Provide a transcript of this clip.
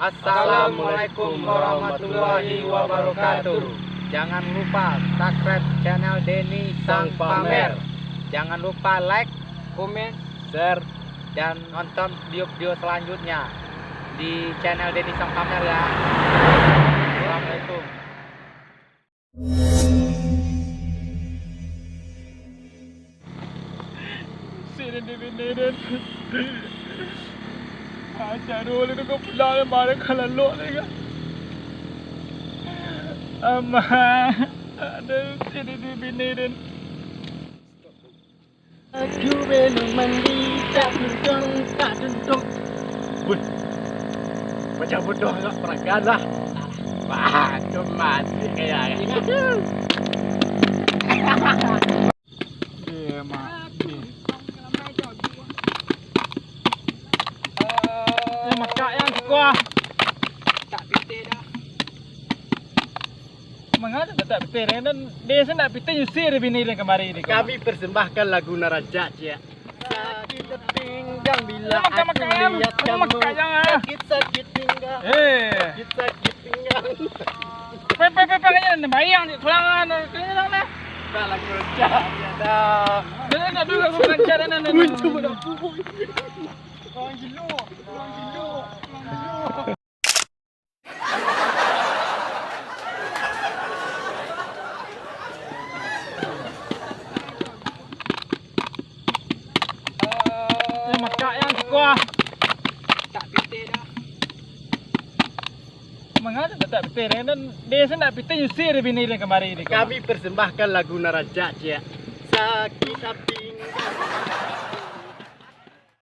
Assalamualaikum warahmatullahi wabarakatuh. Jangan lupa subscribe channel Denny Sang Pamer. Jangan lupa like, komen, share, dan nonton video-video selanjutnya di channel Denny Sang Pamer ya. Assalamualaikum. Sini di biniran. Aduh, lu kau pulang marah kalau lu ni kan. Aduh, sini di biniran. Aku belum mandi, tak duduk. Bud, macam bodoh agak peragan lah. Wah, mati kayak ini. Mati. Makak yang kuah. Tak piti dah. Mengapa tak piti? Dan dia nak piti usir bini dia kemari ni. Kami persembahkan lagu Naraja Cia. Sakit pinggang bila aku lihat kamu. Sakit pinggang. Sakit pinggang. Pepe bayang ni kelangan. Kelangan lah. Tak lagu Naraja dah. Nak dulu aku lancar dan Orang gilo. Makak yang kuah. Tak piti dah. Mengapa tak piti? Dan dia nak piti usir bini dia kemari ni. Kami persembahkan lagu Naraja Cia. Sakit pinggang.